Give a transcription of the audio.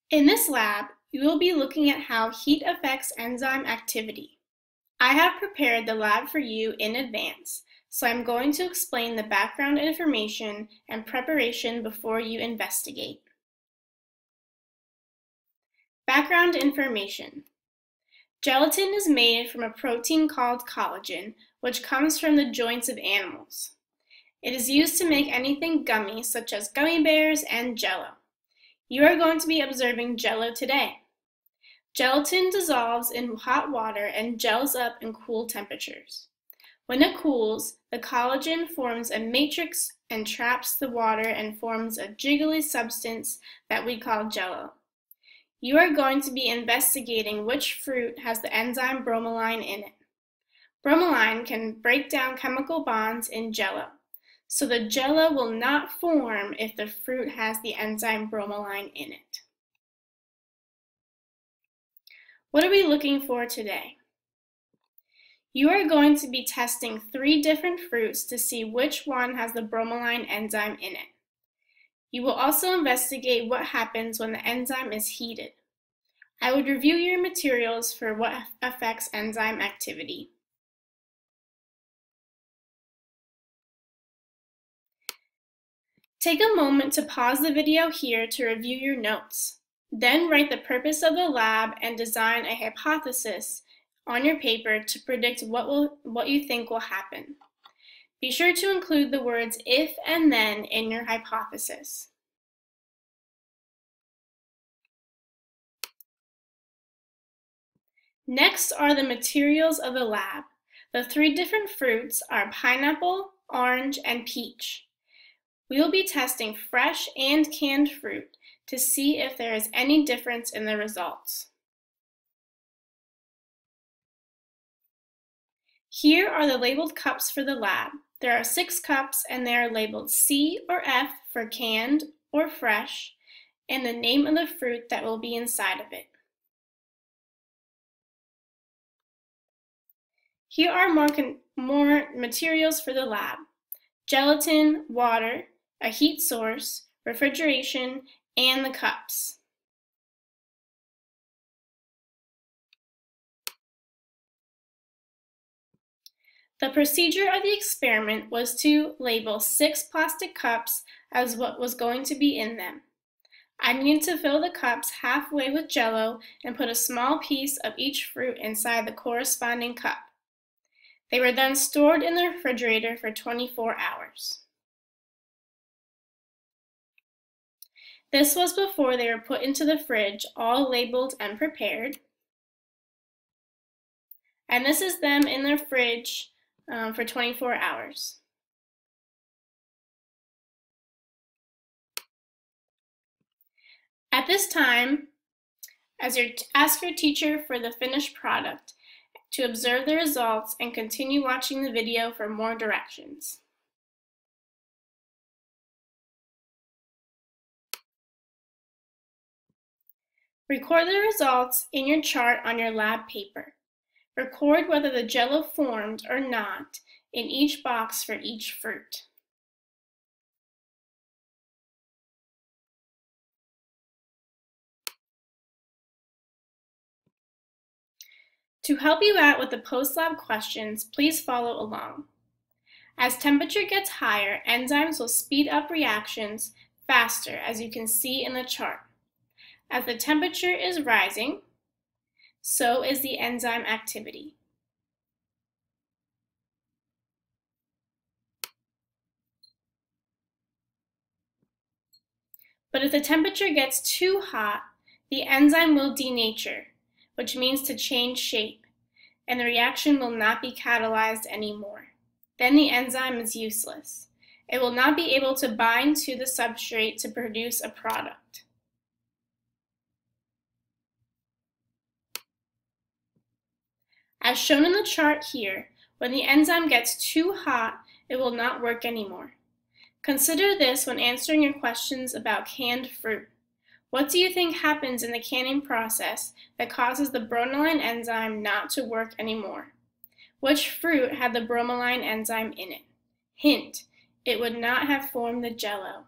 In this lab, you will be looking at how heat affects enzyme activity. I have prepared the lab for you in advance, so I'm going to explain the background information and preparation before you investigate. Background information. Gelatin is made from a protein called collagen, which comes from the joints of animals. It is used to make anything gummy, such as gummy bears and Jello. You are going to be observing Jello today. Gelatin dissolves in hot water and gels up in cool temperatures. When it cools, the collagen forms a matrix and traps the water and forms a jiggly substance that we call Jello. You are going to be investigating which fruit has the enzyme bromelain in it. Bromelain can break down chemical bonds in Jello, so the Jello will not form if the fruit has the enzyme bromelain in it. What are we looking for today? You are going to be testing 3 different fruits to see which one has the bromelain enzyme in it. You will also investigate what happens when the enzyme is heated. I would review your materials for what affects enzyme activity. Take a moment to pause the video here to review your notes. Then write the purpose of the lab and design a hypothesis on your paper to predict what you think will happen. Be sure to include the words if and then in your hypothesis. Next are the materials of the lab. The 3 different fruits are pineapple, orange, and peach. We will be testing fresh and canned fruit to see if there is any difference in the results. Here are the labeled cups for the lab. There are 6 cups and they are labeled C or F for canned or fresh, and the name of the fruit that will be inside of it. Here are more materials for the lab: gelatin, water, a heat source, refrigeration, and the cups. The procedure of the experiment was to label 6 plastic cups as what was going to be in them. I needed to fill the cups halfway with Jello and put a small piece of each fruit inside the corresponding cup. They were then stored in the refrigerator for 24 hours. This was before they were put into the fridge, all labeled and prepared. And this is them in their fridge for 24 hours. At this time, ask your teacher for the finished product to observe the results and continue watching the video for more directions. Record the results in your chart on your lab paper. Record whether the Jello formed or not in each box for each fruit. To help you out with the post-lab questions, please follow along. As temperature gets higher, enzymes will speed up reactions faster, as you can see in the chart. As the temperature is rising, so is the enzyme activity. But if the temperature gets too hot, the enzyme will denature, which means to change shape, and the reaction will not be catalyzed anymore. Then the enzyme is useless. It will not be able to bind to the substrate to produce a product. As shown in the chart here, when the enzyme gets too hot, it will not work anymore. Consider this when answering your questions about canned fruit. What do you think happens in the canning process that causes the bromelain enzyme not to work anymore? Which fruit had the bromelain enzyme in it? Hint: it would not have formed the Jello.